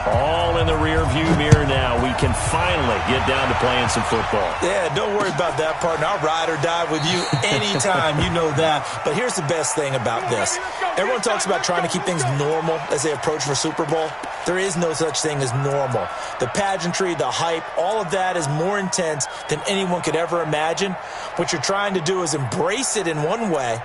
All in the rear-view mirror now. We can finally get down to playing some football. Yeah, don't worry about that, partner. I'll ride or die with you anytime. You know that. But here's the best thing about this. Everyone talks about trying to keep things normal as they approach for Super Bowl. There is no such thing as normal. The pageantry, the hype, all of that is more intense than anyone could ever imagine. What you're trying to do is embrace it in one way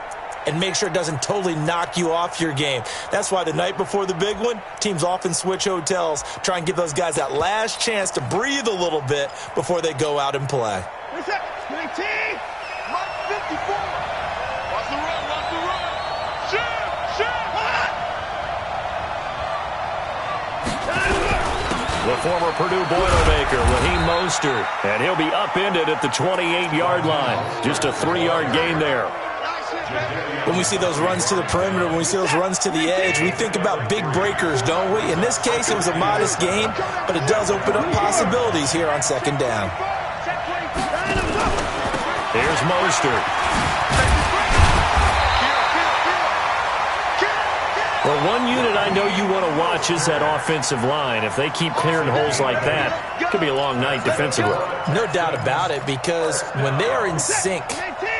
and make sure it doesn't totally knock you off your game. That's why the night before the big one, teams often switch hotels, try and give those guys that last chance to breathe a little bit before they go out and play. What's that? 19, Mark 54. Watch the run, watch the run. Shoot. The former Purdue Boilermaker, Raheem Mostert, and he'll be upended at the 28-yard line. Just a 3-yard gain there. When we see those runs to the perimeter, when we see those runs to the edge, we think about big breakers, don't we? In this case, it was a modest gain, but it does open up possibilities here on second down. Here's Mostert. Well, one unit I know you want to watch is that offensive line. If they keep clearing holes like that, it could be a long night defensively. No doubt about it, because when they are in sync,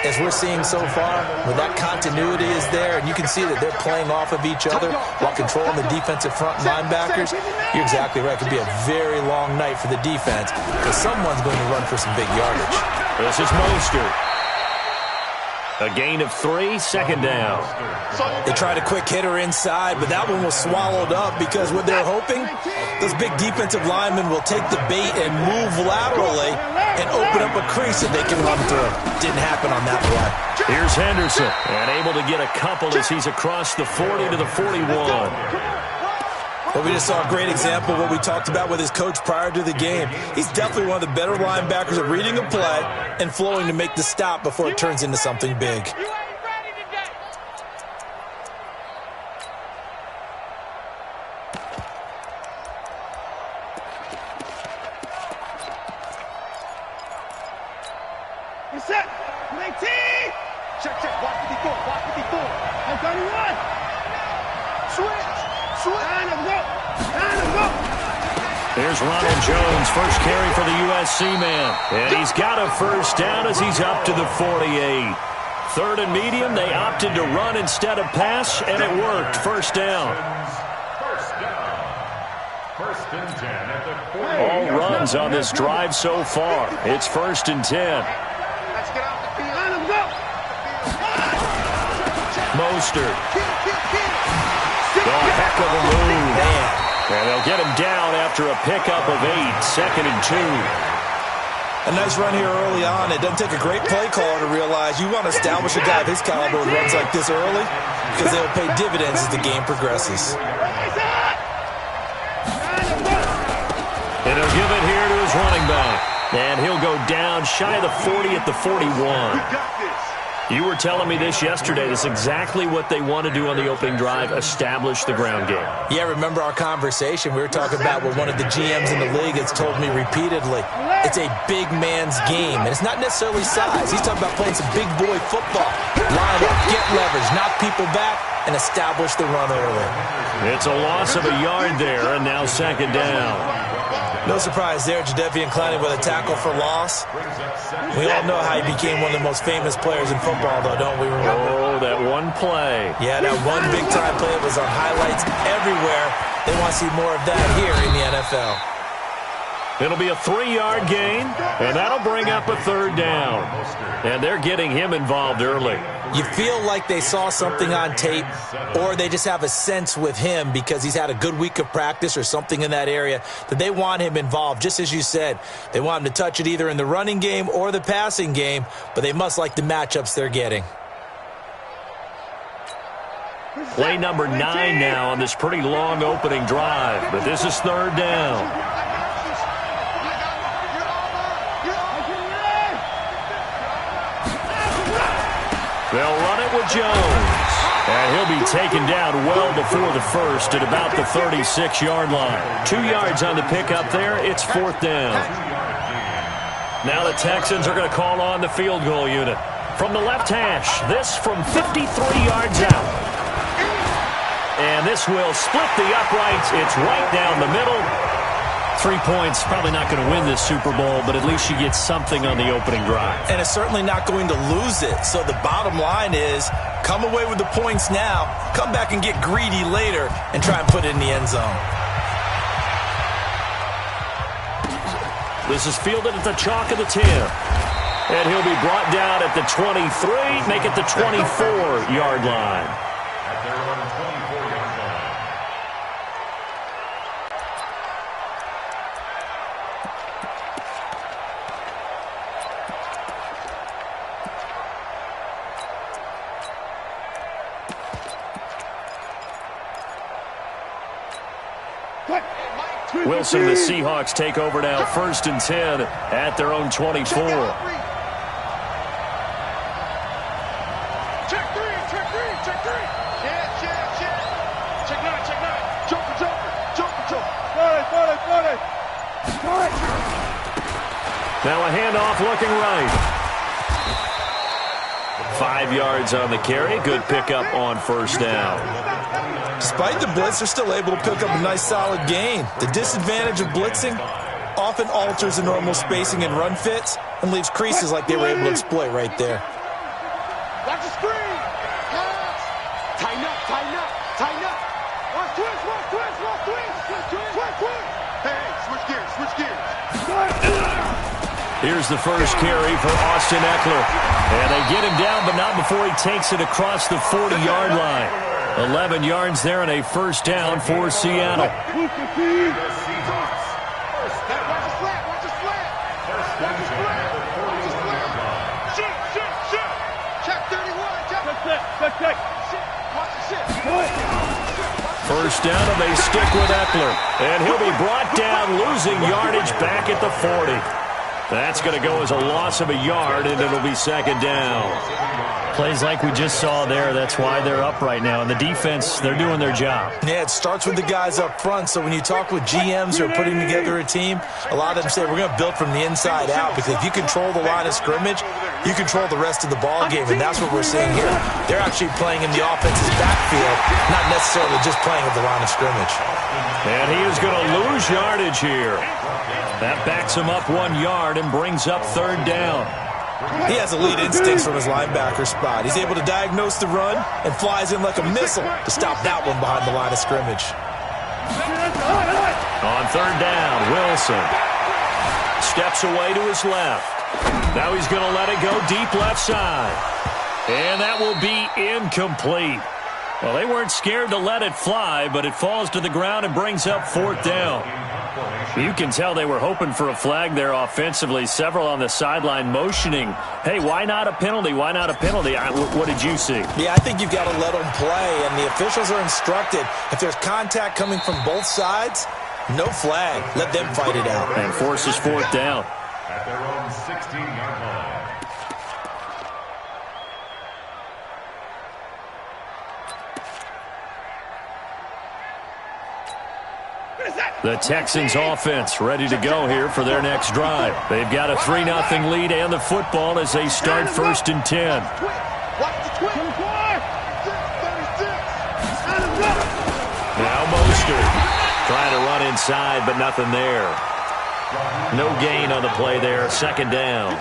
as we're seeing so far, when that continuity is there, and you can see that they're playing off of each other while controlling the defensive front linebackers, you're exactly right. It could be a very long night for the defense, because someone's going to run for some big yardage. This is Mostert. A gain of 3, second down. They tried a quick hitter inside, but that one was swallowed up because what they're hoping, those big defensive linemen will take the bait and move laterally and open up a crease that they can run through. Didn't happen on that play. Here's Henderson, and able to get a couple as he's across the 40 to the 41. Well, we just saw a great example of what we talked about with his coach prior to the game. He's definitely one of the better linebackers at reading a play and flowing to make the stop before it turns into something big. You're set. 19. Check. Block 54. And 31. Switch. Time to go. Here's Ronald Jones, first carry for the USC man. And he's got a first down as he's up to the 48. Third and medium, they opted to run instead of pass, and it worked. First down. First and 10 at the 48. All runs on this drive so far. It's first and 10. Let's get out the field. Let him go. Mostert. A heck of a move. And they'll get him down after a pickup of 8, second and 2. A nice run here early on. It doesn't take a great play caller to realize you want to establish a guy of his caliber with runs like this early because they'll pay dividends as the game progresses. And he'll give it here to his running back. And he'll go down shy of the 40 at the 41. You were telling me this yesterday. That's exactly what they want to do on the opening drive, establish the ground game. Yeah, remember our conversation. We were talking about what one of the GMs in the league has told me repeatedly. It's a big man's game, and it's not necessarily size. He's talking about playing some big boy football. Line up, get leverage, knock people back, and establish the run early. It's a loss of a yard there, and now second down. No surprise there, Jadeveon Clowney with a tackle for loss. We all know how he became one of the most famous players in football, though, don't we remember? Oh, that one play. Yeah, that one big-time play was on highlights everywhere. They want to see more of that here in the NFL. It'll be a 3-yard gain, and that'll bring up a third down. And they're getting him involved early. You feel like they saw something on tape, or they just have a sense with him because he's had a good week of practice or something in that area that they want him involved. Just as you said, they want him to touch it either in the running game or the passing game, but they must like the matchups they're getting. Play number 9 now on this pretty long opening drive, but this is third down. They'll run it with Jones. And he'll be taken down well before the first at about the 36-yard line. 2 yards on the pickup there. It's fourth down. Now the Texans are going to call on the field goal unit. From the left hash, this from 53 yards out. and this will split the uprights. It's right down the middle. 3 points, probably not going to win this Super Bowl, but at least you get something on the opening drive. And it's certainly not going to lose it. So the bottom line is, come away with the points now, come back and get greedy later, and try and put it in the end zone. This is fielded at the chalk of the 10. And he'll be brought down at the 23, make it the 24-yard line. At their own 24-yard line. Wilson, the Seahawks take over now, 1st and 10 at their own 24. Check 3, check 3, check 3. Check. Check 9, check 9. Jumper. Got it. Now a handoff looking right. 5 yards on the carry. Good pickup on 1st down. Despite the blitz, they're still able to pick up a nice solid gain. The disadvantage of blitzing often alters the normal spacing and run fits and leaves creases like they were able to exploit right there. Watch the screen. Pass. Tighten up. Watch twist. Hey, switch gears. Here's the first carry for Austin Eckler. And they get him down, but not before he takes it across the 40-yard line. 11 yards there and a 1st down for Seattle. Watch the flat. Shit. Check 31. Check. Watch the shit. 1st down, and they stick with Eckler. And he'll be brought down, losing yardage back at the 40. That's going to go as a loss of a yard, and it'll be 2nd down. Plays like we just saw there. That's why they're up right now. And the defense, they're doing their job. Yeah, it starts with the guys up front. So when you talk with GMs who are putting together a team, a lot of them say we're going to build from the inside out, because if you control the line of scrimmage, you control the rest of the ball game, and that's what we're seeing here. They're actually playing in the offense's backfield, not necessarily just playing at the line of scrimmage. And he is going to lose yardage here. That backs him up 1 yard and brings up 3rd down. He has elite instincts from his linebacker spot. He's able to diagnose the run and flies in like a missile to stop that one behind the line of scrimmage. On 3rd down, Wilson steps away to his left. Now he's going to let it go deep left side. And that will be incomplete. Well, they weren't scared to let it fly, but it falls to the ground and brings up 4th down. You can tell they were hoping for a flag there offensively. Several on the sideline motioning, hey, why not a penalty? Why not a penalty? What did you see? Yeah, I think you've got to let them play, and the officials are instructed, if there's contact coming from both sides, no flag. Let them fight it out. And forces 4th down. At their own 16-yard line. The Texans offense ready to go here for their next drive. They've got a 3-0 lead and the football as they start 1st and 10. Now Mostert trying to run inside, but nothing there. No gain on the play there. 2nd down.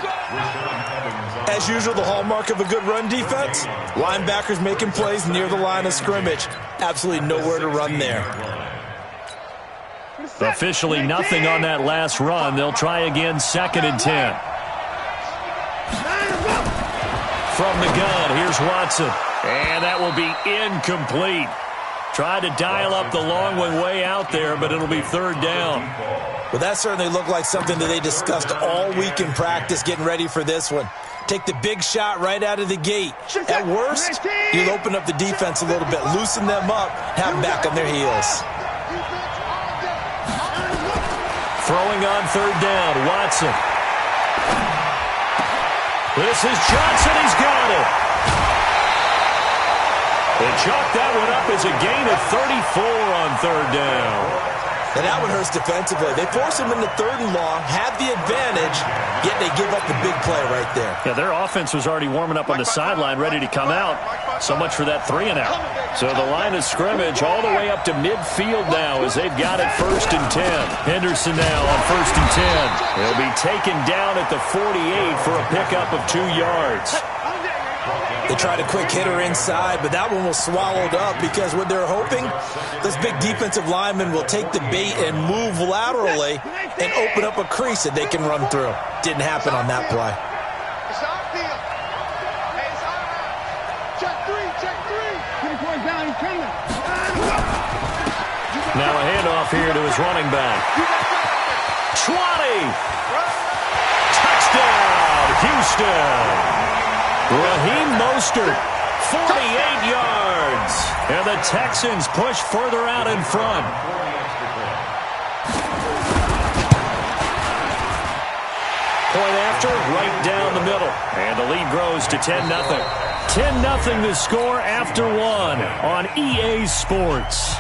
As usual, the hallmark of a good run defense, linebackers making plays near the line of scrimmage. Absolutely nowhere to run there. Officially nothing on that last run. They'll try again, 2nd and 10. From the gun, here's Watson. And that will be incomplete. Tried to dial up the long one way out there, but it'll be 3rd down. Well, that certainly looked like something that they discussed all week in practice getting ready for this one. Take the big shot right out of the gate. At worst, you'll open up the defense a little bit, loosen them up, have them back on their heels. Throwing on 3rd down, Watson. This is Johnson, he's got it. They chalked that one up as a gain of 34 on 3rd down. And that one hurts defensively. They force him into 3rd and long, have the advantage, yet they give up the big play right there. Yeah, their offense was already warming up on the sideline, ready to come out. So much for that 3-and-out. So the line of scrimmage all the way up to midfield now as they've got it 1st and 10. Henderson now on 1st and 10. He'll be taken down at the 48 for a pickup of 2 yards. They tried a quick hitter inside, but that one was swallowed up because what they're hoping, this big defensive lineman will take the bait and move laterally and open up a crease that they can run through. Didn't happen on that play. It's our field. Hey, it's our line. Check 3, check 3. 3 points down, he's coming. Now a handoff here to his running back. 20! Touchdown, Houston! Raheem Mostert, 48 yards. And the Texans push further out in front. Point after, right down the middle. And the lead grows to 10-0. 10-0 the score after 1 on EA Sports.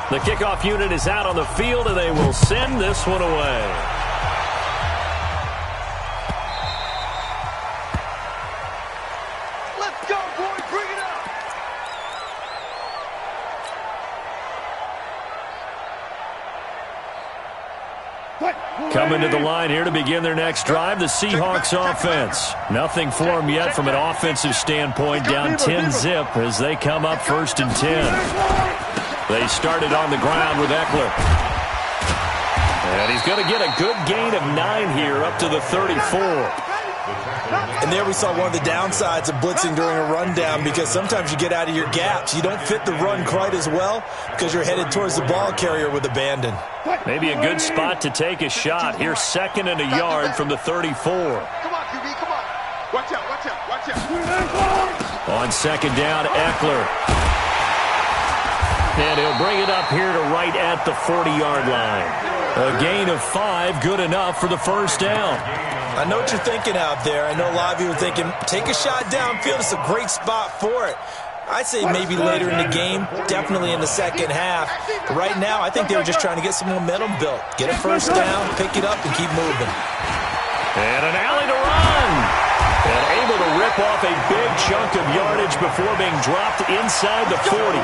The kickoff unit is out on the field, and they will send this one away. Let's go, boys. Bring it up. Coming to the line here to begin their next drive, the Seahawks offense. Nothing for them yet from an offensive standpoint, down 10-0 as they come up 1st and 10. They started on the ground with Eckler. And he's going to get a good gain of 9 here up to the 34. And there we saw one of the downsides of blitzing during a rundown, because sometimes you get out of your gaps. You don't fit the run quite as well because you're headed towards the ball carrier with abandon. Maybe a good spot to take a shot. Here, 2nd and a yard from the 34. Come on, QB, come on. Watch out, watch out, watch out. On 2nd down, Eckler. And he'll bring it up here to right at the 40-yard line. A gain of 5, good enough for the 1st down. I know what you're thinking out there. I know a lot of you are thinking, take a shot downfield. It's a great spot for it. I'd say maybe later in the game, definitely in the second half. But right now, I think they were just trying to get some momentum built. Get a 1st down, pick it up, and keep moving. And an alley to run. And able to rip off a big chunk of yardage before being dropped inside the 40.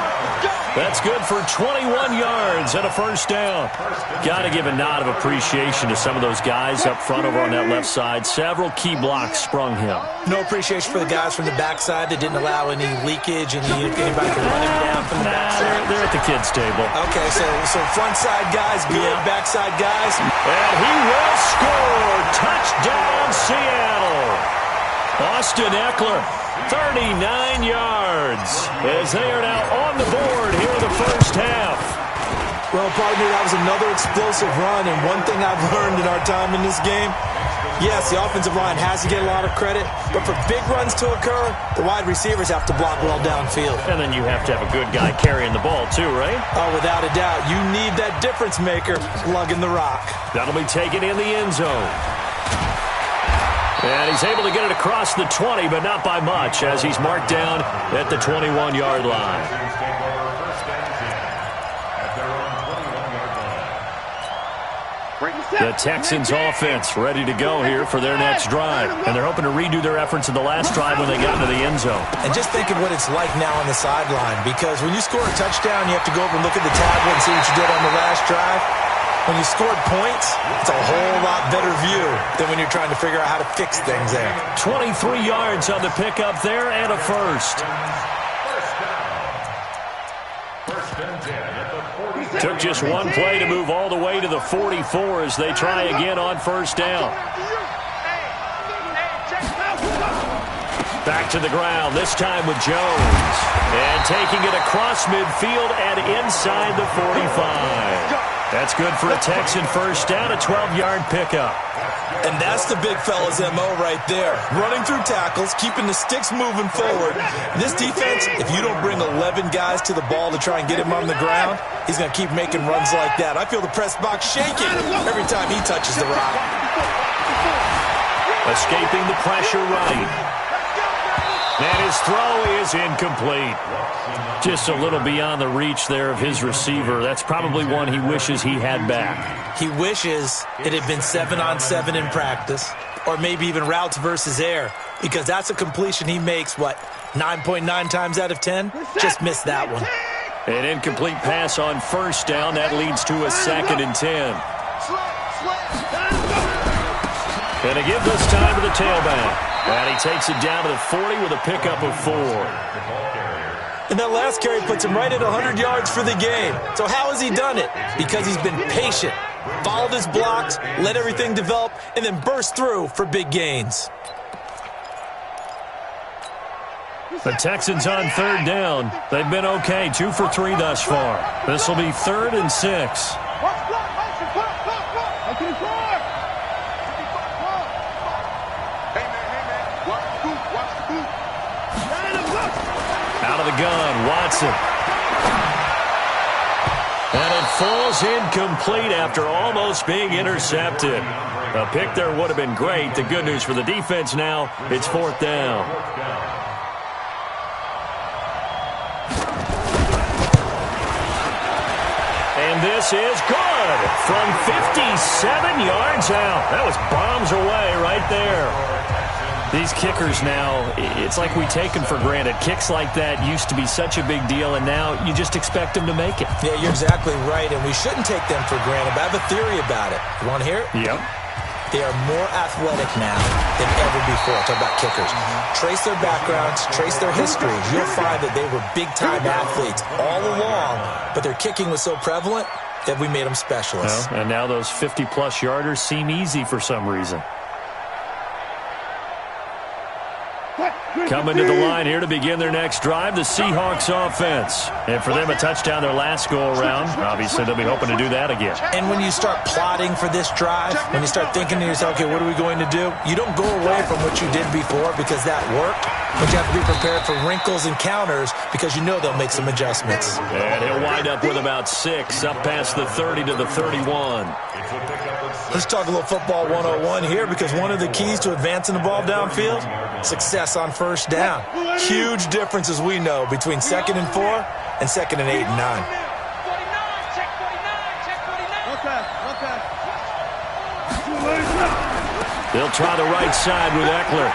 That's good for 21 yards and a 1st down. Got to give a nod of appreciation to some of those guys up front over on that left side. Several key blocks sprung him. No appreciation for the guys from the backside that didn't allow any leakage and anybody to run him down from the backside. They're at the kids' table. Okay, so front side guys, good, backside guys. And he will score. Touchdown, Seattle. Austin Eckler, 39 yards, as they are now on the board here in the 1st half. Well, partner, that was another explosive run, and one thing I've learned in our time in this game, yes, the offensive line has to get a lot of credit, but for big runs to occur, the wide receivers have to block well downfield. And then you have to have a good guy carrying the ball too, right? Oh, without a doubt. You need that difference maker lugging the rock. That'll be taken in the end zone. And he's able to get it across the 20, but not by much, as he's marked down at the 21-yard line. The Texans offense ready to go here for their next drive. And they're hoping to redo their efforts in the last drive when they got into the end zone. And just think of what it's like now on the sideline, because when you score a touchdown, you have to go over and look at the tablet and see what you did on the last drive. When you scored points, it's a whole lot better view than when you're trying to figure out how to fix things there. 23 yards on the pickup there and a 1st. Took just one play to move all the way to the 44 as they try again on 1st down. Back to the ground, this time with Jones. And taking it across midfield and inside the 45. That's good for a Texan 1st down, a 12-yard pickup. And that's the big fella's MO right there. Running through tackles, keeping the sticks moving forward. This defense, if you don't bring 11 guys to the ball to try and get him on the ground, he's going to keep making runs like that. I feel the press box shaking every time he touches the rock. Escaping the pressure right. And His throw is incomplete. Just a little beyond the reach there of his receiver. That's probably one he wishes he had back. He wishes it had been 7-on-7 in practice, or maybe even routes versus air, because that's a completion he makes, 9.9 times out of 10? Just missed that one. An incomplete pass on first down. That leads to a 2nd and 10. And they give this time to the tailback. And he takes it down to the 40 with a pickup of 4. And that last carry puts him right at 100 yards for the game. So how has he done it? Because he's been patient, followed his blocks, let everything develop, and then burst through for big gains. The Texans on 3rd down. They've been okay, 2 for 3 thus far. This will be 3rd and 6. Out of the gun, Watson. And it falls incomplete after almost being intercepted. A pick there would have been great. The good news for the defense now, it's 4th down. And this is good from 57 yards out. That was bombs away right there. These kickers now, it's like we take them for granted. Kicks like that used to be such a big deal, and now you just expect them to make it. Yeah, you're exactly right, and we shouldn't take them for granted. But I have a theory about it. You want to hear it? Yep. They are more athletic now than ever before. Talk about kickers. Trace their backgrounds, trace their histories. You'll find that they were big-time athletes all along, but their kicking was so prevalent that we made them specialists. Well, and now those 50-plus yarders seem easy for some reason. Coming to the line here to begin their next drive, the Seahawks offense. And for them, a touchdown their last go-around. Obviously, they'll be hoping to do that again. And when you start plotting for this drive, when you start thinking to yourself, okay, what are we going to do? You don't go away from what you did before because that worked. But you have to be prepared for wrinkles and counters because you know they'll make some adjustments. And he'll wind up with about 6, up past the 30 to the 31. Let's talk a little football 101 here because one of the keys to advancing the ball downfield, success on first down. Huge difference, as we know, between 2nd and 4 and 2nd and 8 and 9. They'll try the right side with Eckler.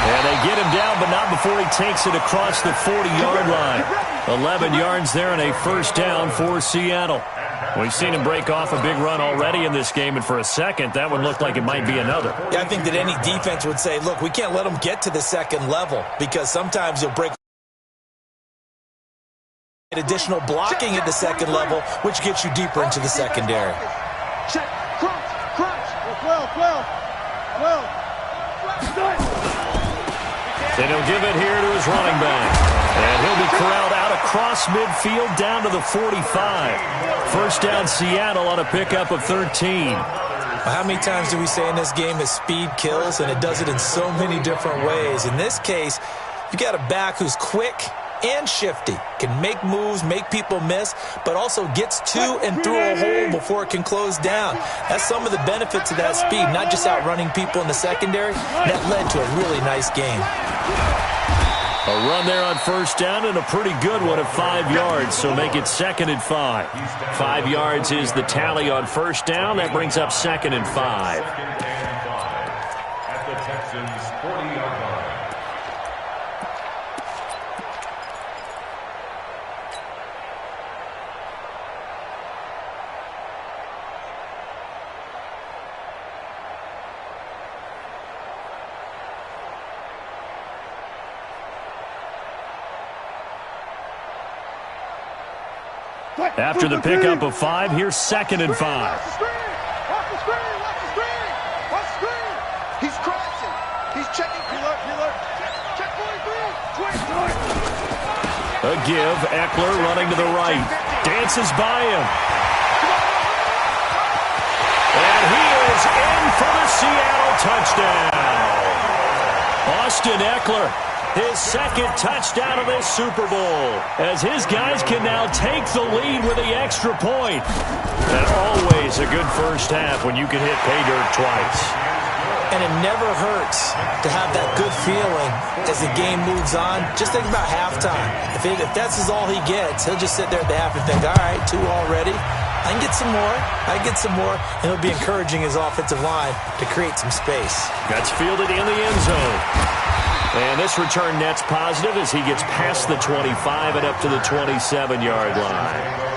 And they get him down, but not before he takes it across the 40-yard line. 11 yards there and a first down for Seattle. We've seen him break off a big run already in this game, and for a second, that one looked like it might be another. Yeah, I think that any defense would say, look, we can't let them get to the second level because sometimes you'll break additional blocking at the second level, which gets you deeper into the secondary. Check, crunch, 12. Then he'll give it here to his running back. And he'll be corralled out across midfield down to the 45. First down Seattle on a pickup of 13. Well, how many times do we say in this game that speed kills, and it does it in so many different ways? In this case, you got a back who's quick and shifty, can make moves, make people miss, but also gets to and through a hole before it can close down. That's some of the benefits of that speed, not just outrunning people in the secondary. That led to a really nice game. A run there on first down and a pretty good one of 5 yards, so make it 2nd and 5. 5 yards is the tally on first down. That brings up 2nd and 5. At the Texans' 40-yard line. After the pickup of 5, here's 2nd and 5. Watch the screen. He's crashing. He's checking. Check 43. A give. Eckler running to the right. Dances by him. And he is in for the Seattle touchdown. Austin Eckler, his 2nd touchdown of this Super Bowl, as his guys can now take the lead with the extra point. And always a good first half when you can hit pay dirt twice. And it never hurts to have that good feeling as the game moves on, just think about halftime. If that's all he gets, he'll just sit there at the half and think, all right, 2 already. I can get some more. And he'll be encouraging his offensive line to create some space. That's fielded in the end zone. And this return net's positive as he gets past the 25 and up to the 27-yard line.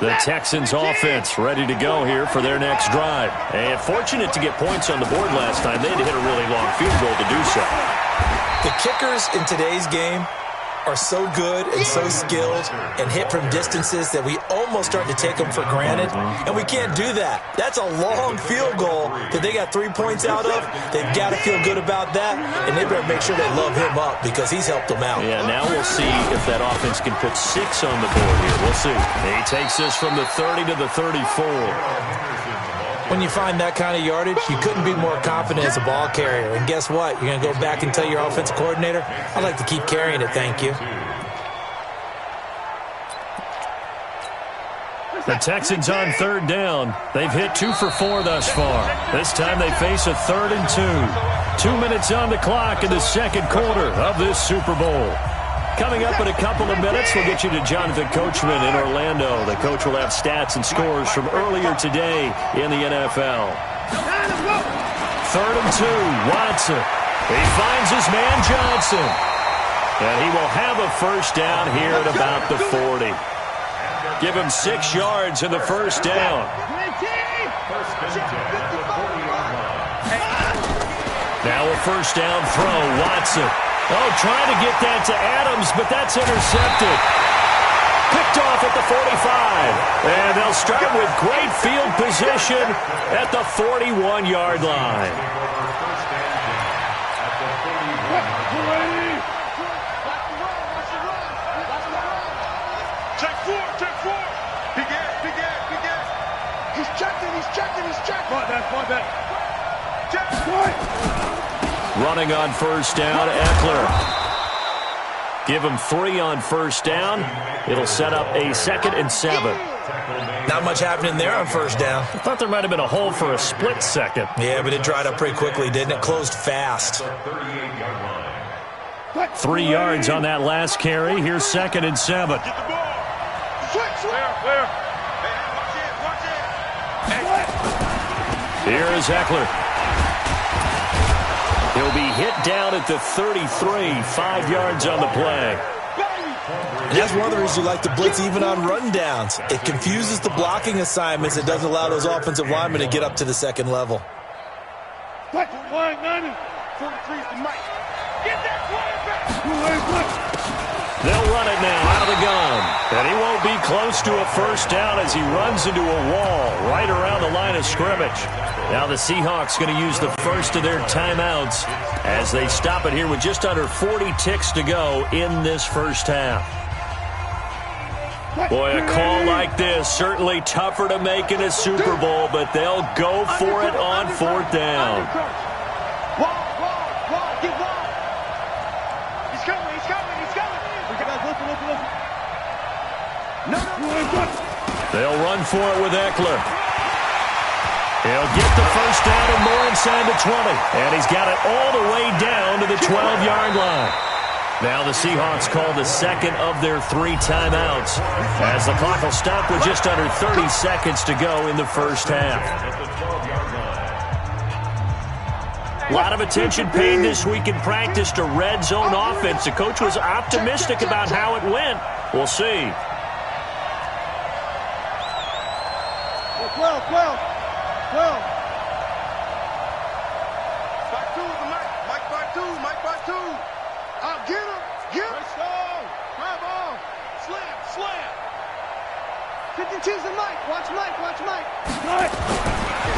The Texans offense ready to go here for their next drive. And fortunate to get points on the board last time. They had to hit a really long field goal to do so. The kickers in today's game are so good and so skilled and hit from distances that we almost start to take them for granted. And we can't do that. That's a long field goal that they got 3 points out of. They've got to feel good about that, and they better make sure they love him up because he's helped them out. Yeah, now we'll see if that offense can put 6 on the board here. We'll see. He takes this from the 30 to the 34. When you find that kind of yardage, you couldn't be more confident as a ball carrier. And guess what? You're going to go back and tell your offensive coordinator, I'd like to keep carrying it, thank you. The Texans on 3rd down. They've hit 2 for 4 thus far. This time they face a 3rd and 2. 2 minutes on the clock in the second quarter of this Super Bowl. Coming up in a couple of minutes, we'll get you to Jonathan Coachman in Orlando. The coach will have stats and scores from earlier today in the NFL. 3rd and 2, Watson. He finds his man Johnson. And he will have a first down here at about the 40. Give him 6 yards in the first down. Now a first down throw, Watson. Oh, trying to get that to Adams, but that's intercepted. Picked off at the 45. And they'll start with great field position at the 41-yard line. Check 4. Big air. He's checking. Find that. Check 4. Running on first down, Eckler. Give him 3 on first down. It'll set up a 2nd and 7. Not much happening there on first down. I thought there might have been a hole for a split second. Yeah, but it dried up pretty quickly, didn't it? Closed fast. 3 yards on that last carry. Here's 2nd and 7. Get the ball. Where? Watch it. Here is Eckler. He'll be hit down at the 33, 5 yards on the play. And that's one of the reasons you like to blitz even on rundowns. It confuses the blocking assignments. It doesn't allow those offensive linemen to get up to the second level. Line 90. 43's the mic. Get that quarterback. They'll run it now out of the gun. And he won't be close to a first down as he runs into a wall right around the line of scrimmage. Now the Seahawks going to use the first of their timeouts as they stop it here with just under 40 ticks to go in this first half. Boy, a call like this, certainly tougher to make in a Super Bowl, but they'll go for it on 4th down. They'll run for it with Eckler. He'll get the first down and more inside the 20. And he's got it all the way down to the 12-yard line. Now the Seahawks call the 2nd of their 3 timeouts as the clock will stop with just under 30 seconds to go in the first half. A lot of attention paid this week in practice to red zone offense. The coach was optimistic about how it went. We'll see. 12. Back 2 with the mic. Mike by 2. I'll get him. Grab on. Slam. 52's the mic. Watch Mike.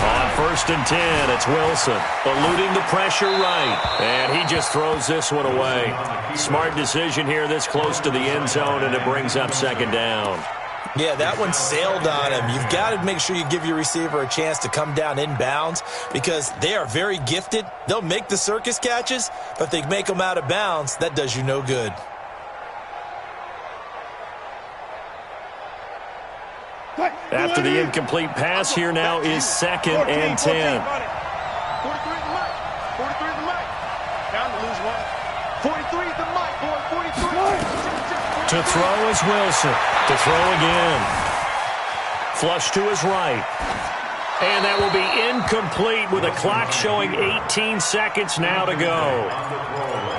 On 1st and 10, it's Wilson eluding the pressure right. And he just throws this one away. Smart decision here this close to the end zone, and it brings up 2nd down. Yeah, that one sailed on him. You've got to make sure you give your receiver a chance to come down inbounds because they are very gifted. They'll make the circus catches, but if they make them out of bounds, that does you no good. After the incomplete pass, here now is 2nd and 10. 43 the mic. 43 the mic. Down to lose one. 43 the mic, boy. 43. To throw is Wilson. To throw again. Flush to his right. And that will be incomplete with a clock showing 18 seconds now to go.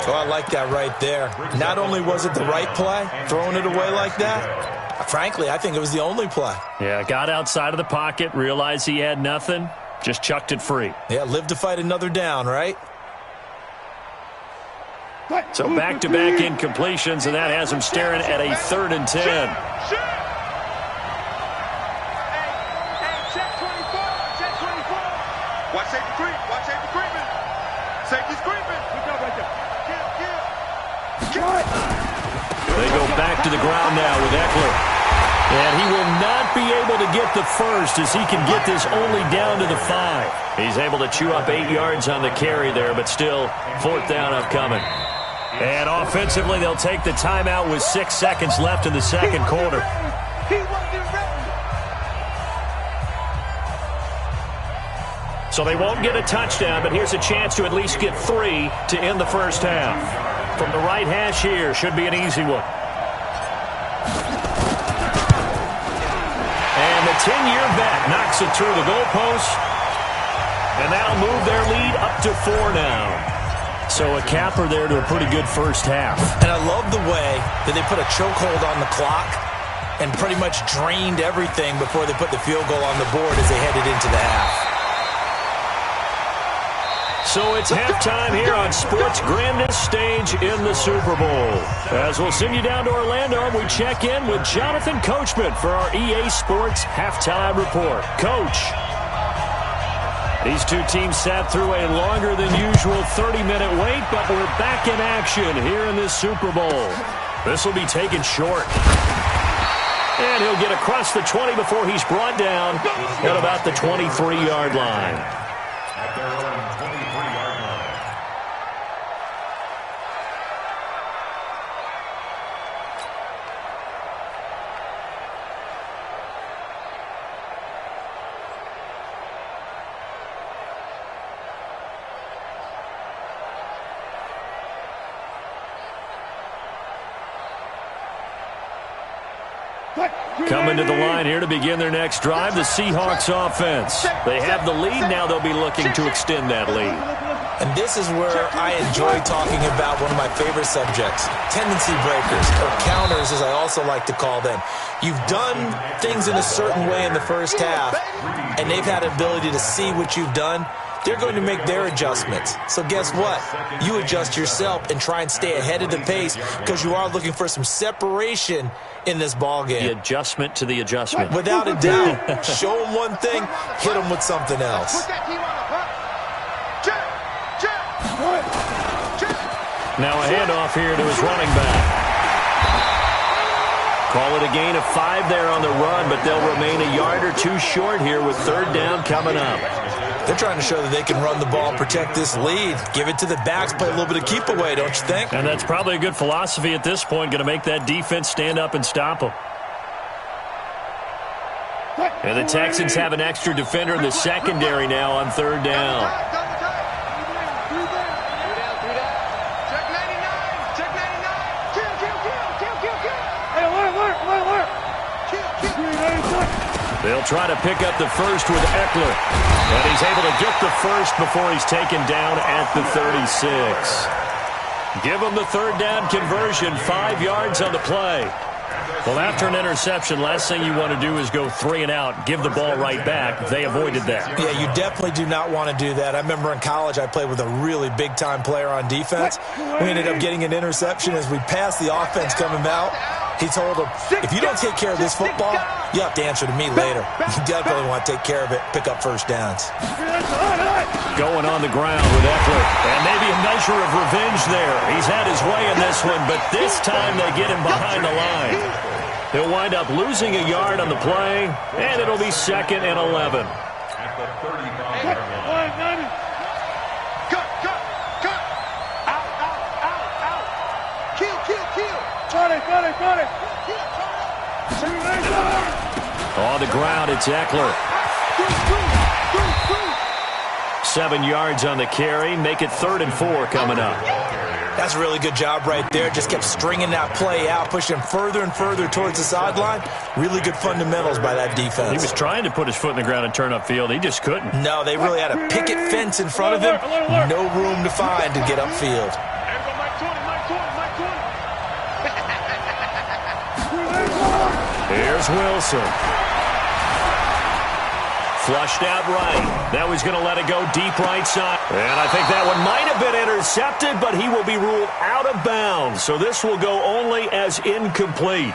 Oh, I like that right there. Not only was it the right play, throwing it away like that, frankly, I think it was the only play. Yeah, got outside of the pocket, realized he had nothing, just chucked it free. Yeah, live to fight another down, right? So back-to-back incompletions, and that has him staring at a 3rd and 10. Watch safety creep. Watch safety creeping. Safety's creeping. Good job right there. Kill. They go back to the ground now with Eckler. And he will not be able to get the first as he can get this only down to the 5. He's able to chew up 8 yards on the carry there, but still 4th down upcoming. And offensively, they'll take the timeout with 6 seconds left in the second quarter. So they won't get a touchdown, but here's a chance to at least get 3 to end the first half. From the right hash here, should be an easy one. And the 10-year vet knocks it through the goalpost. And that'll move their lead up to 4 now. So a capper there to a pretty good first half. And I love the way that they put a chokehold on the clock and pretty much drained everything before they put the field goal on the board as they headed into the half. So it's halftime here on sports' grandest stage in the Super Bowl. As we'll send you down to Orlando, we check in with Jonathan Coachman for our EA Sports Halftime Report. Coach, these two teams sat through a longer than usual 30-minute wait, but we're back in action here in this Super Bowl. This will be taken short. And he'll get across the 20 before he's brought down at about the 23-yard line. At their own 23-yard line. Coming to the line here to begin their next drive, the Seahawks offense. They have the lead. Now they'll be looking to extend that lead. And this is where I enjoy talking about one of my favorite subjects, tendency breakers, or counters as I also like to call them. You've done things in a certain way in the first half, and they've had the ability to see what you've done. They're going to make their adjustments. So guess what? You adjust yourself and try and stay ahead of the pace because you are looking for some separation in this ball game. The adjustment to the adjustment. Without a doubt. Show them one thing, hit them with something else. Now a handoff here to his running back. Call it a gain of 5 there on the run, but they'll remain a yard or 2 short here with 3rd down coming up. They're trying to show that they can run the ball, protect this lead. Give it to the backs, play a little bit of keep away, don't you think? And that's probably a good philosophy at this point, going to make that defense stand up and stop them. And the Texans have an extra defender in the secondary now on 3rd down. They'll try to pick up the first with Eckler. And he's able to get the first before he's taken down at the 36. Give him the 3rd down conversion, 5 yards on the play. Well, after an interception, last thing you want to do is go 3 and out, give the ball right back. They avoided that. Yeah, you definitely do not want to do that. I remember in college I played with a really big-time player on defense. We ended up getting an interception as we passed the offense coming out. He told him, if you don't take care of this football, you have to answer to me later. You definitely want to take care of it, pick up first downs. Going on the ground with Eckler. And maybe a measure of revenge there. He's had his way in this one, but this time they get him behind the line. He'll wind up losing a yard on the play, and it'll be 2nd and 11. At the 35-yard line. Got it. On the ground, it's Eckler. 7 yards on the carry. Make it 3rd and 4 coming up. That's a really good job right there. Just kept stringing that play out, pushing further and further towards the sideline. Really good fundamentals by that defense. He was trying to put his foot in the ground and turn upfield. He just couldn't. No, they really had a picket fence in front of him. No room to find to get upfield. Here's Wilson. Flushed out right. Now he's going to let it go deep right side. And I think that one might have been intercepted, but he will be ruled out of bounds. So this will go only as incomplete.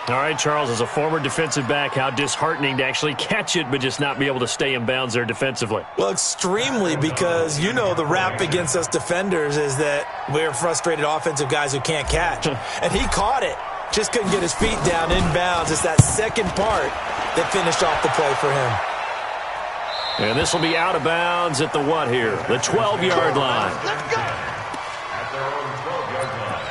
All right, Charles, as a former defensive back, how disheartening to actually catch it but just not be able to stay in bounds there defensively. Well, extremely, because you know the rap against us defenders is that we're frustrated offensive guys who can't catch. And he caught it. Just couldn't get his feet down in bounds. It's that second part that finished off the play for him. And this will be out of bounds at the what here? The 12-yard line. Let's go. At their own 12-yard line.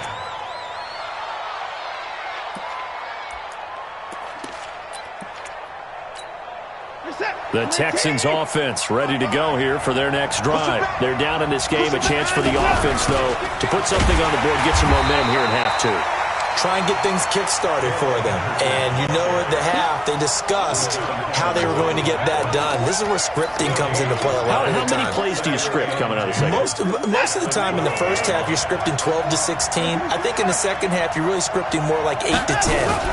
The Texans offense ready to go here for their next drive. They're down in this game. A chance for the offense, though, to put something on the board, get some momentum here in half two. Try and get things kick-started for them. And you know at the half, they discussed how they were going to get that done. This is where scripting comes into play a lot of the time. How many plays do you script coming out of the second? Most of the time in the first half, you're scripting 12 to 16. I think in the second half, you're really scripting more like 8 to 10.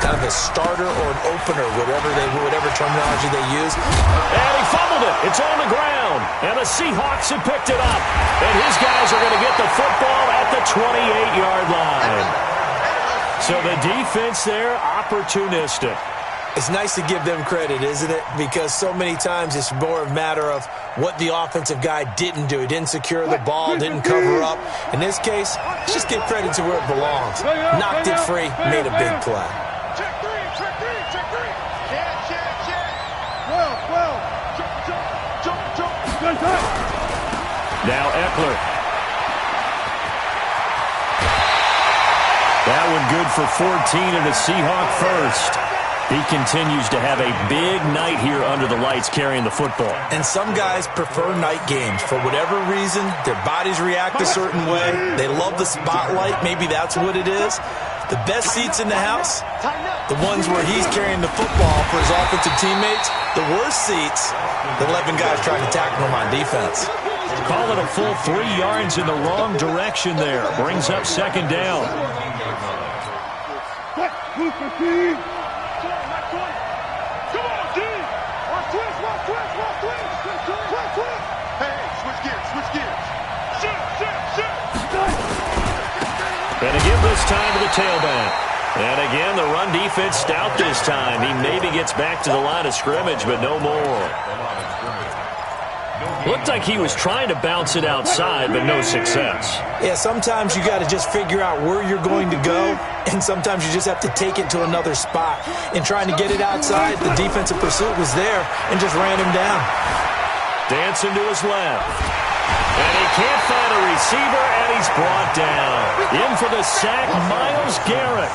Kind of a starter or an opener, whatever terminology they use. And he fumbled it. It's on the ground. And the Seahawks have picked it up. And his guys are going to get the football at the 28-yard line. So the defense there, opportunistic. It's nice to give them credit, isn't it? Because so many times it's more a matter of what the offensive guy didn't do. He didn't secure the ball, didn't cover up. In this case, let's just give credit to where it belongs. Knocked it free, made a big play. Check three, check three, check three. Check. 12. Jump. Now Eckler. That one good for 14 and a Seahawk first. He continues to have a big night here under the lights carrying the football. And some guys prefer night games. For whatever reason, their bodies react a certain way. They love the spotlight. Maybe that's what it is. The best seats in the house, the ones where he's carrying the football for his offensive teammates. The worst seats, the 11 guys trying to tackle him on defense. Call it a full 3 yards in the wrong direction there. Brings up second down. Come on, D. Watch twist. Hey, switch gears. And again this time to the tailback. And again, the run defense stout this time. He maybe gets back to the line of scrimmage, but no more. Looked like he was trying to bounce it outside, but no success. Yeah, sometimes you got to just figure out where you're going to go, and sometimes you just have to take it to another spot. In trying to get it outside, the defensive pursuit was there and just ran him down. Dancing to his left. And he can't find a receiver, and he's brought down. In for the sack, Myles Garrett.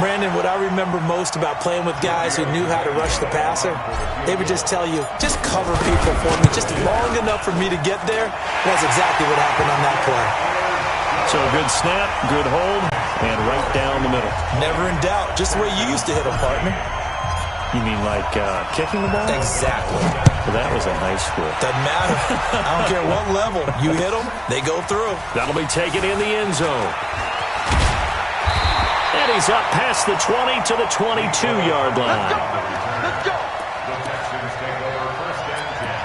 Brandon, what I remember most about playing with guys who knew how to rush the passer, they would just tell you, just cover people for me, just long enough for me to get there. That's exactly what happened on that play. So a good snap, good hold, and right down the middle. Never in doubt, just the way you used to hit them, partner. You mean like kicking the ball? Exactly. Well, that was a high school. Doesn't matter. I don't care what level. You hit them, they go through. That'll be taken in the end zone. And he's up past the 20 to the 22-yard line. Let's go. The Texans take over first and 10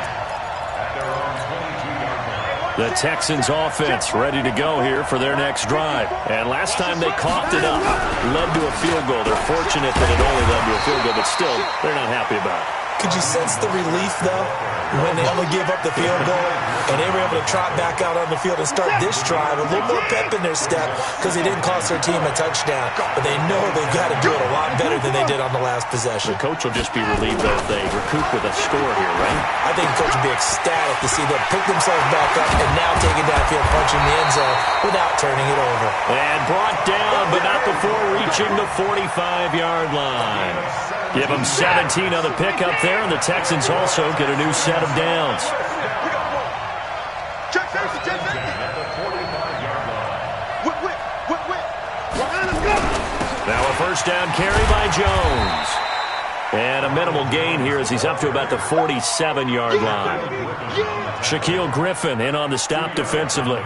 at their own 22-yard line. The Texans offense ready to go here for their next drive. And last time they coughed it up, led to a field goal. They're fortunate that it only led to a field goal, but still, they're not happy about it. Could you sense the relief, though, when they only gave up the field goal and they were able to trot back out on the field and start this drive with a little more pep in their step because they didn't cost their team a touchdown, but they know they've got to do it a lot better than they did on the last possession. The coach will just be relieved that they recoup with a score here, right? I think the coach will be ecstatic to see them pick themselves back up and now take it downfield, punching the end zone without turning it over. And brought down, but not before approaching the 45-yard line. Give them 17 on the pickup there, and the Texans also get a new set of downs. Check safety, check safety. Now a first down carry by Jones. And a minimal gain here as he's up to about the 47-yard line. Shaquille Griffin in on the stop defensively.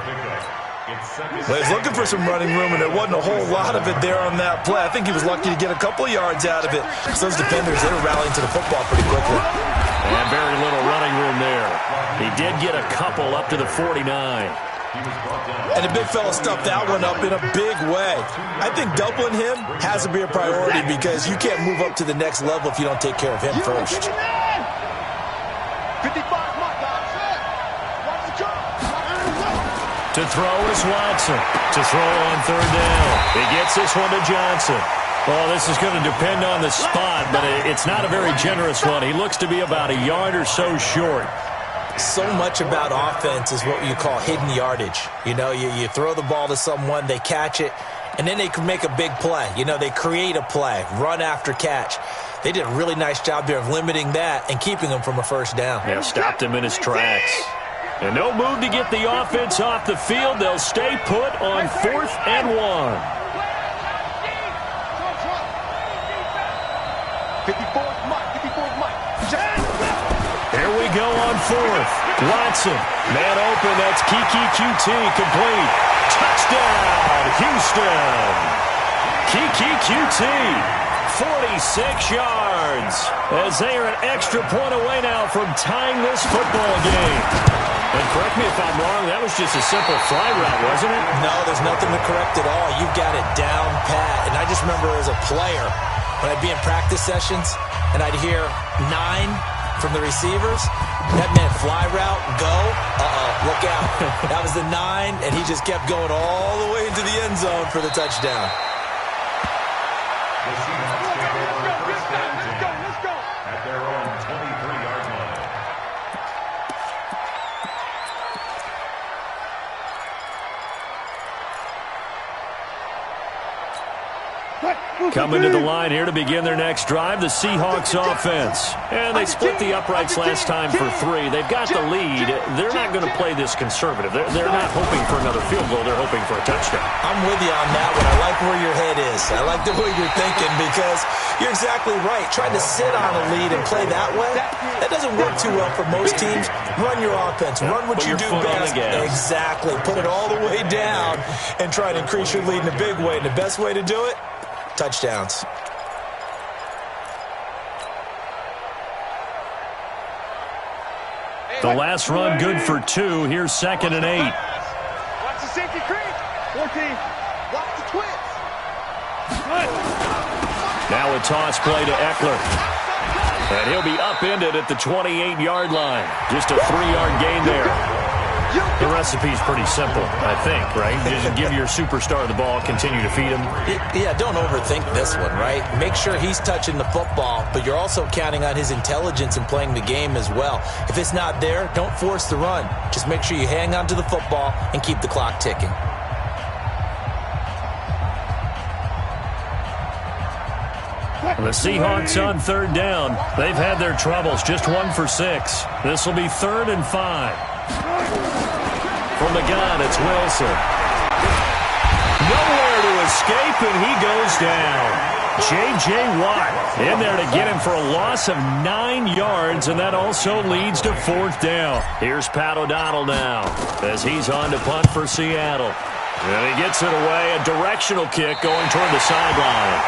Well, he's looking for some running room, and there wasn't a whole lot of it there on that play. I think he was lucky to get a couple of yards out of it. So those defenders, they were rallying to the football pretty quickly. And very little running room there. He did get a couple up to the 49. And the big fella stuffed that one up in a big way. I think doubling him has to be a priority because you can't move up to the next level if you don't take care of him first. 55, my God. Watch the jump. To throw is Watson. To throw on third down. He gets this one to Johnson. Well, this is going to depend on the spot, but it's not a very generous one. He looks to be about a yard or so short. So much about offense is what you call hidden yardage. You know, you throw the ball to someone, they catch it, and then they can make a big play. You know, they create a play, run after catch. They did a really nice job there of limiting that and keeping him from a first down. Yeah, stopped him in his tracks. And no move to get the offense off the field. They'll stay put on 4th and 1. 54's Mike. Here we go on 4th. Watson, man open, that's Kiki QT, complete. Touchdown, Houston. Kiki QT, 46 yards, as they are an extra point away now from tying this football game. And correct me if I'm wrong, that was just a simple fly route, wasn't it? No, there's nothing to correct at all. You got it down pat. And I just remember as a player, when I'd be in practice sessions, and I'd hear 9 from the receivers, that meant fly route, go, look out. That was the 9, and he just kept going all the way into the end zone for the touchdown. Let's go. At their own 23-yard line. Coming to the line here to begin their next drive, the Seahawks offense. And they split the uprights last time for 3. They've got the lead. They're not going to play this conservative. They're not hoping for another field goal. They're hoping for a touchdown. I'm with you on that one. I like where your head is. I like the way you're thinking because you're exactly right. Trying to sit on a lead and play that way, that doesn't work too well for most teams. Run your offense. Run what you do best. Exactly. Put it all the way down and try to increase your lead in a big way. And the best way to do it, touchdowns. The last run good for 2. Here's 2nd and 8. Watch the safety creep. 14. Watch the twist. Now a toss play to Eckler. And he'll be upended at the 28-yard line. Just a 3-yard gain there. The recipe's pretty simple, I think, right? Just give your superstar the ball, continue to feed him. Yeah, don't overthink this one, right? Make sure he's touching the football, but you're also counting on his intelligence in playing the game as well. If it's not there, don't force the run. Just make sure you hang on to the football and keep the clock ticking. The Seahawks on 3rd down. They've had their troubles, just 1 for 6. This will be 3rd and 5. From the gun, it's Wilson. Nowhere to escape, and he goes down. J.J. Watt in there to get him for a loss of 9 yards, and that also leads to 4th down. Here's Pat O'Donnell now as he's on to punt for Seattle. And he gets it away, a directional kick going toward the sideline.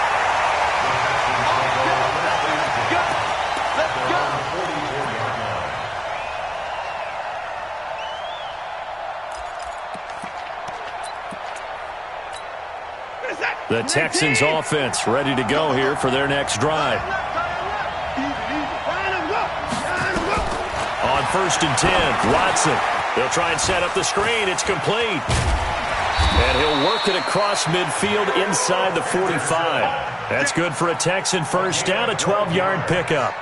The Texans offense ready to go here for their next drive. On 1st and 10, Watson. They'll try and set up the screen. It's complete. And he'll work it across midfield inside the 45. That's good for a Texan first down, a 12-yard pickup.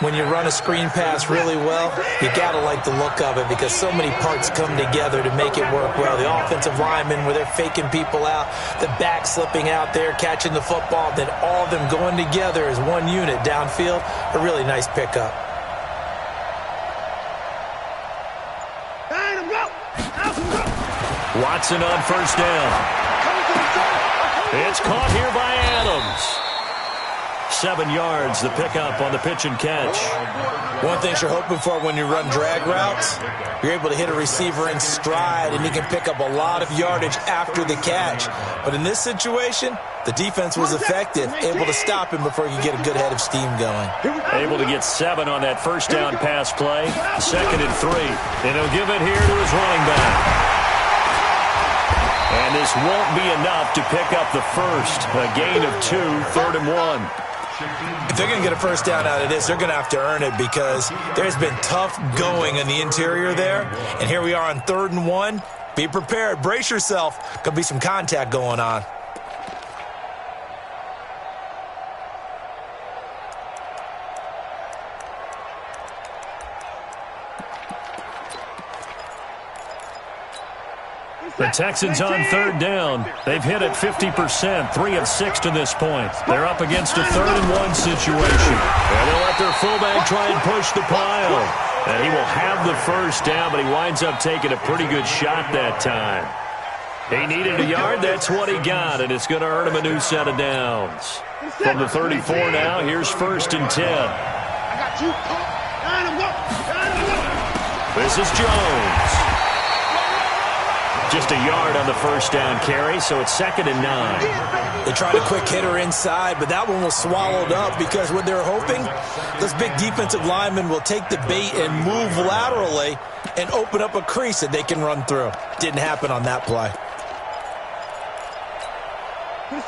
When you run a screen pass really well, you got to like the look of it because so many parts come together to make it work well. The offensive linemen, where they're faking people out, the back slipping out there, catching the football, then all of them going together as one unit downfield. A really nice pickup. Watson on first down. It's caught here by Adams. 7 yards, the pickup on the pitch and catch. One thing you're hoping for when you run drag routes, you're able to hit a receiver in stride, and he can pick up a lot of yardage after the catch. But in this situation, the defense was effective, able to stop him before he could get a good head of steam going. Able to get 7 on that first down pass play. 2nd and 3. And he'll give it here to his running back. And this won't be enough to pick up the first. A gain of 2, 3rd and 1. If they're going to get a first down out of this, they're going to have to earn it because there's been tough going in the interior there. And here we are on 3rd and 1. Be prepared. Brace yourself. Going to be some contact going on. The Texans on 3rd down. They've hit it 50%, 3 of 6 to this point. They're up against a 3rd and 1 situation. And they'll let their fullback try and push the pile. And he will have the first down, but he winds up taking a pretty good shot that time. He needed a yard. That's what he got, and it's going to earn him a new set of downs. From the 34 now, here's 1st and 10. This is Jones. Just a yard on the first down carry, so it's 2nd and 9. They tried a quick hitter inside, but that one was swallowed up because what they're hoping, those big defensive linemen will take the bait and move laterally and open up a crease that they can run through. Didn't happen on that play.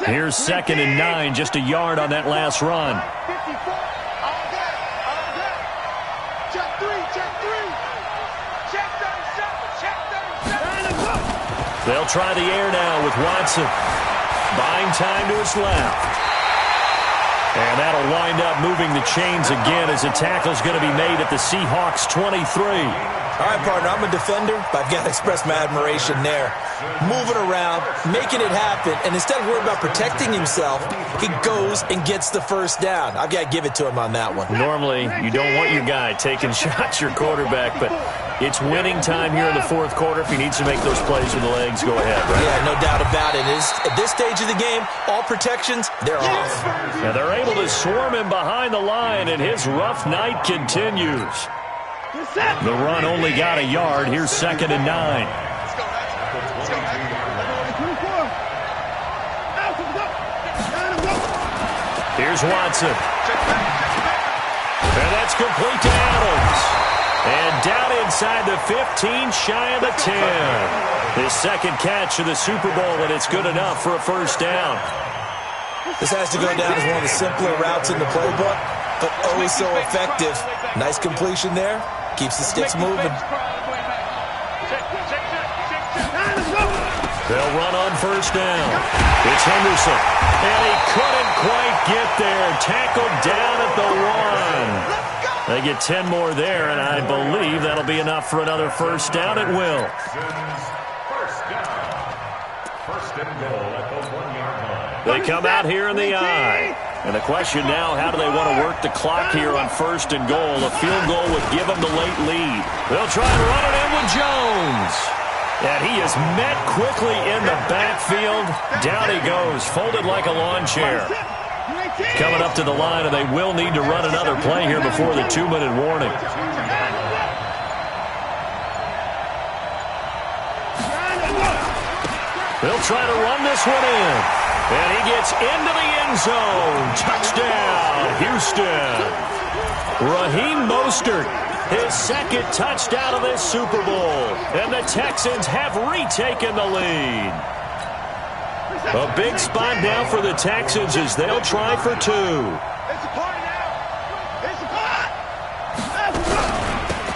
Here's 2nd and 9, just a yard on that last run. They'll try the air now with Watson. Buying time to his left. And that'll wind up moving the chains again as a tackle's going to be made at the Seahawks 23. All right, partner, I'm a defender, but I've got to express my admiration there. Moving around, making it happen, and instead of worrying about protecting himself, he goes and gets the first down. I've got to give it to him on that one. Normally, you don't want your guy taking shots, your quarterback, but it's winning time here in the 4th quarter. If he needs to make those plays with the legs, go ahead, right? Yeah, no doubt about it. At this stage of the game, all protections, they're off. And they're able to swarm him behind the line, and his rough night continues. The run only got a yard. Here's 2nd and 9. Here's Watson. And that's complete to Adams. And down inside the 15, shy of the 10. His 2nd catch of the Super Bowl, and it's good enough for a first down. This has to go down as one of the simpler routes in the playbook, but always so effective. Nice completion there. Keeps the sticks moving. They'll run on first down. It's Henderson. And he couldn't quite get there. Tackled down at the 1. They get 10 more there, and I believe that'll be enough for another first down. It will. First and goal at the 1-yard line. They come out here in the I. And the question now, how do they want to work the clock here on 1st and goal? A field goal would give them the late lead. They'll try and run it in with Jones. And he is met quickly in the backfield. Down he goes, folded like a lawn chair. Coming up to the line, and they will need to run another play here before the 2-minute warning. They'll try to run this one in. And he gets into the end zone. Touchdown, Houston. Raheem Mostert, his 2nd touchdown of this Super Bowl. And the Texans have retaken the lead. A big spot now for the Texans as they'll try for 2.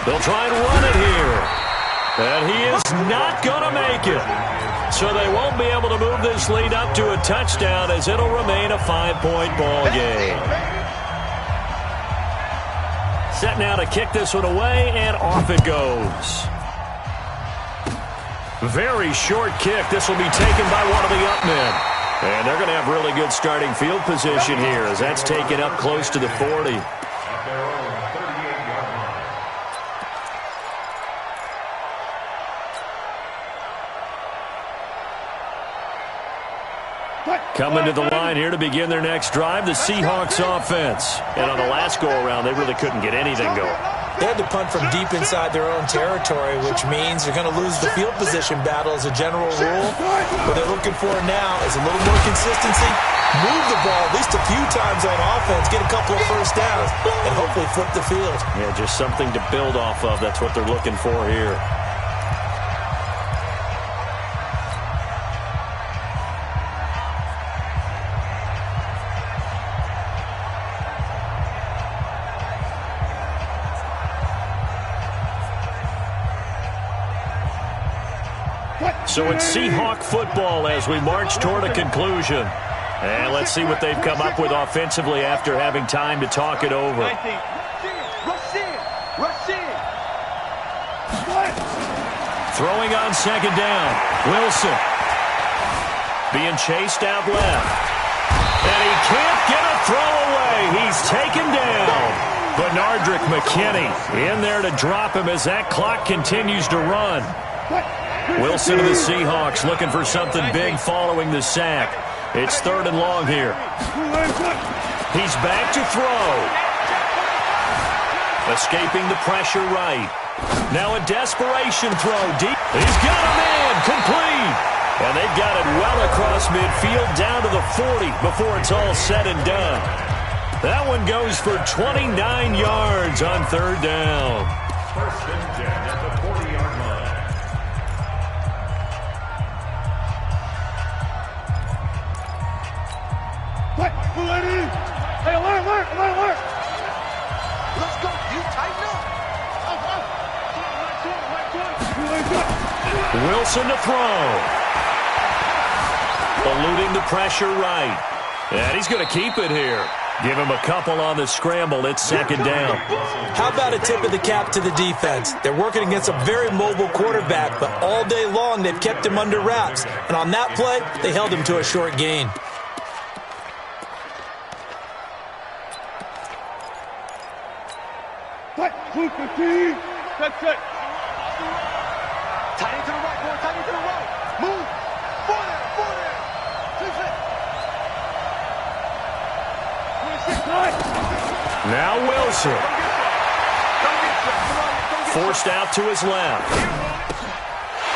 They'll try and run it here. And he is not going to make it. So they won't be able to move this lead up to a touchdown as it'll remain a 5-point ball game. Set now to kick this one away, and off it goes. Very short kick. This will be taken by one of the up men. And they're going to have really good starting field position here as that's taken up close to the 40. At their own 38-yard line. Coming to the line here to begin their next drive, the Seahawks offense. And on the last go-around, they really couldn't get anything going. They had to punt from deep inside their own territory, which means they're going to lose the field position battle as a general rule. What they're looking for now is a little more consistency, move the ball at least a few times on offense, get a couple of first downs, and hopefully flip the field. Yeah, just something to build off of. That's what they're looking for here. So it's Seahawk football as we march toward a conclusion. And let's see what they've come up with offensively after having time to talk it over. Throwing on second down. Wilson. Being chased out left. And he can't get a throw away. He's taken down. Bernardrick McKinney in there to drop him as that clock continues to run. Wilson of the Seahawks looking for something big following the sack. It's 3rd and long here. He's back to throw. Escaping the pressure right. Now a desperation throw deep. He's got a man complete. And they've got it well across midfield down to the 40 before it's all said and done. That one goes for 29 yards on 3rd down. 1st and 10 at the 40-yard line. Hey, alert! Let's go. You tighten up. Wilson to throw. Eluding the pressure right. And he's going to keep it here. Give him a couple on the scramble. It's 2nd down. How about a tip of the cap to the defense? They're working against a very mobile quarterback, but all day long they've kept him under wraps. And on that play, they held him to a short gain. That's it. Tight to the right, boy. Tight to the right. Move. Forward. Now Wilson. Forced out to his left.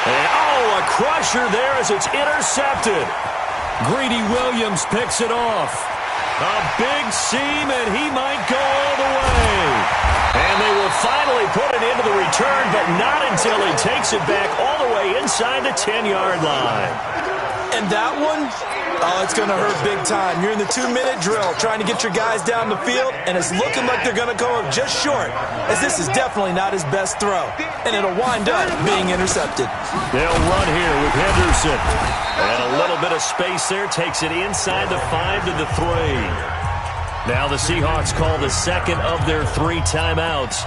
And, a crusher there as it's intercepted. Greedy Williams picks it off. A big seam, and he might go all the way. And they will finally put it into the return, but not until he takes it back all the way inside the 10-yard line. And that one, it's going to hurt big time. You're in the 2-minute drill trying to get your guys down the field, and it's looking like they're going to come up just short, as this is definitely not his best throw. And it'll wind up being intercepted. They'll run here with Henderson. And a little bit of space there takes it inside the 5 to the 3. Now the Seahawks call the 2nd of their 3 timeouts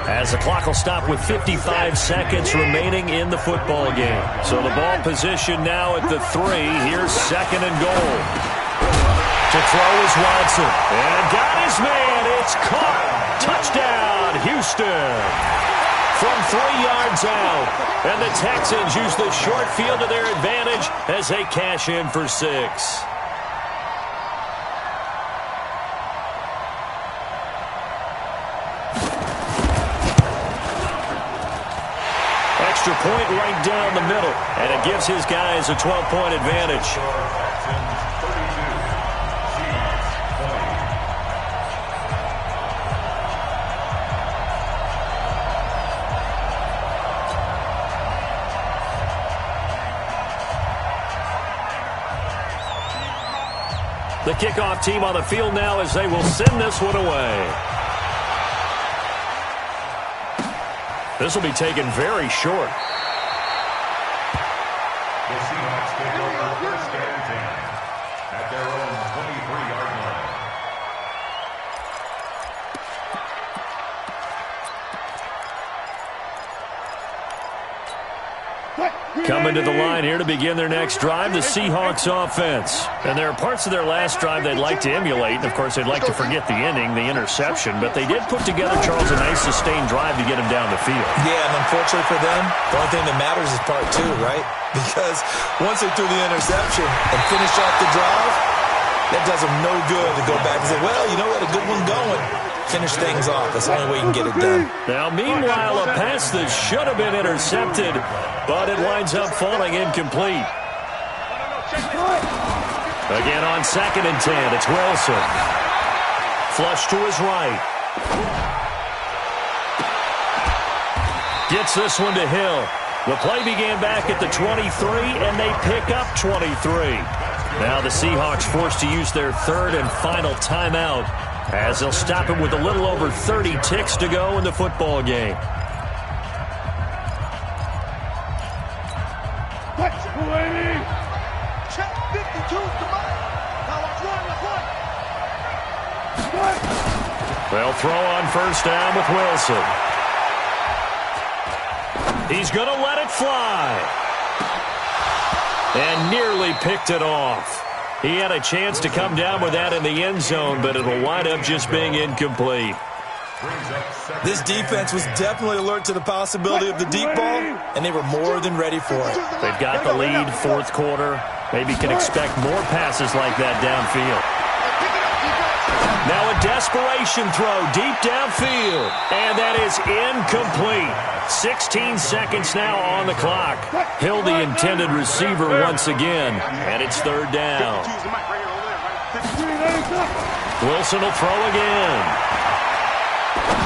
as the clock will stop with 55 seconds remaining in the football game. So the ball position now at the 3. Here's 2nd and goal. To throw is Watson. And got his man. It's caught. Touchdown, Houston. From 3 yards out. And the Texans use the short field to their advantage as they cash in for 6. Extra point right down the middle, and it gives his guys a 12-point advantage. The kickoff team on the field now as they will send this one away. This will be taken very short. The Seahawks take over 1st and 10 at their own 23-yard line. Coming to the line here to begin their next drive, the Seahawks offense. And there are parts of their last drive they'd like to emulate. And, of course, they'd like to forget the ending, the interception. But they did put together, Charles, a nice sustained drive to get him down the field. Yeah, and unfortunately for them, the only thing that matters is part two, right? Because once they threw the interception and finished off the drive, that does them no good to go back and say, well, you know what, a good one going. Finish things off. That's the only way you can get it done. Now, meanwhile, a pass that should have been intercepted, but it winds up falling incomplete. Again on 2nd and 10, it's Wilson. Flush to his right. Gets this one to Hill. The play began back at the 23, and they pick up 23. Now the Seahawks forced to use their third and final timeout, as they'll stop it with a little over 30 ticks to go in the football game. They'll throw on first down with Wilson. He's going to let it fly. And nearly picked it off. He had a chance to come down with that in the end zone, but it'll wind up just being incomplete. This defense was definitely alert to the possibility of the deep ball, and they were more than ready for it. They've got the lead, fourth quarter. Maybe can expect more passes like that downfield. Now a desperation throw deep downfield, and that is incomplete. 16 seconds now on the clock. Hill, the intended receiver once again, and it's third down. Wilson will throw again.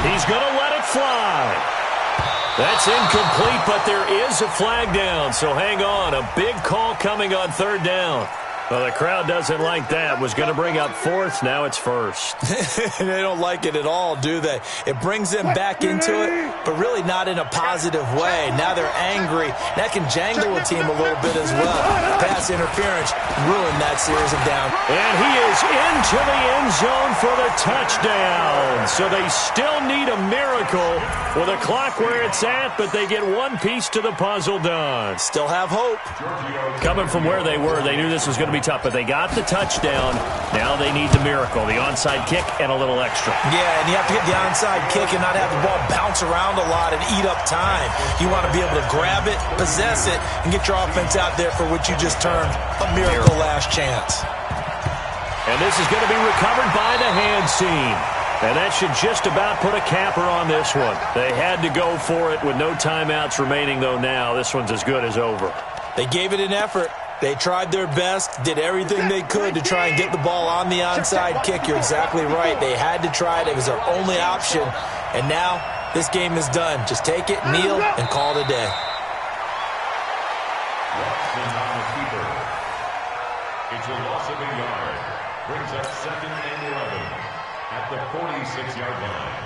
He's going to let it fly. That's incomplete, but there is a flag down, so hang on. A big call coming on third down. Well, the crowd doesn't like that. Was going to bring up fourth. Now it's first. They don't like it at all, do they? It brings them back into it, but really not in a positive way. Now they're angry. That can jangle a team a little bit as well. Pass interference ruined that series of downs. And he is into the end zone for the touchdown. So they still need a miracle with a clock where it's at, but they get one piece to the puzzle done. Still have hope. Coming from where they were, they knew this was going to be tough, but they got the touchdown. Now they need the miracle, the onside kick and a little extra. Yeah, and you have to get the onside kick and not have the ball bounce around a lot and eat up time. You want to be able to grab it, possess it, and get your offense out there for what you just termed a miracle last chance. And this is going to be recovered by the hands team. And that should just about put a capper on this one. They had to go for it with no timeouts remaining, though now this one's as good as over. They gave it an effort. They tried their best, did everything they could to try and get the ball on the onside kick. You're exactly right. They had to try it. It was their only option. And now this game is done. Just take it, kneel, and call it a day. Watson on the keeper. It's a loss of a yard. Brings up 2nd and 11 at the 46-yard line.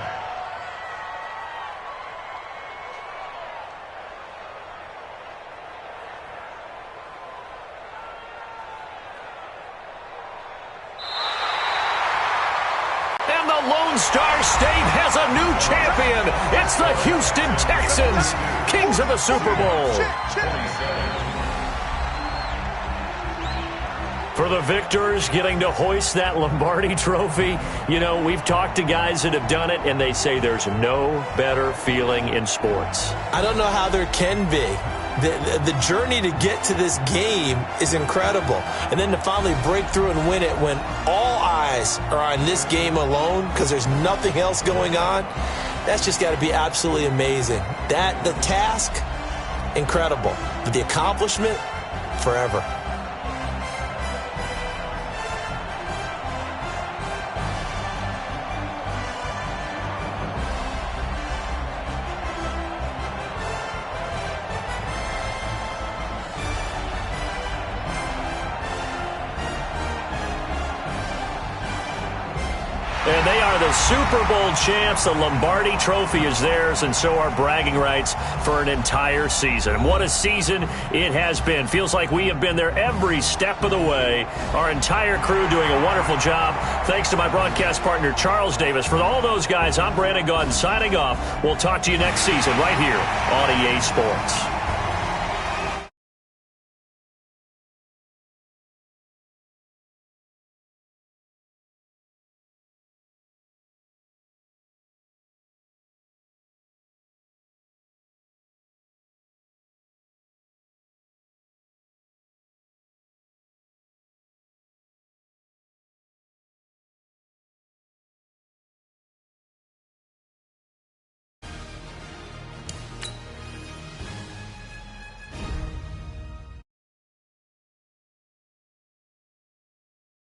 Lone Star State has a new champion. It's the Houston Texans, kings of the Super Bowl. For the victors, getting to hoist that Lombardi trophy, you know, we've talked to guys that have done it, and they say there's no better feeling in sports. I don't know how there can be. The journey to get to this game is incredible. And then to finally break through and win it when all eyes are on this game alone because there's nothing else going on, that's just got to be absolutely amazing. The task, incredible. But the accomplishment, forever. And they are the Super Bowl champs. The Lombardi trophy is theirs, and so are bragging rights for an entire season. And what a season it has been. Feels like we have been there every step of the way. Our entire crew doing a wonderful job. Thanks to my broadcast partner, Charles Davis. For all those guys, I'm Brandon Gaudin signing off. We'll talk to you next season right here on EA Sports.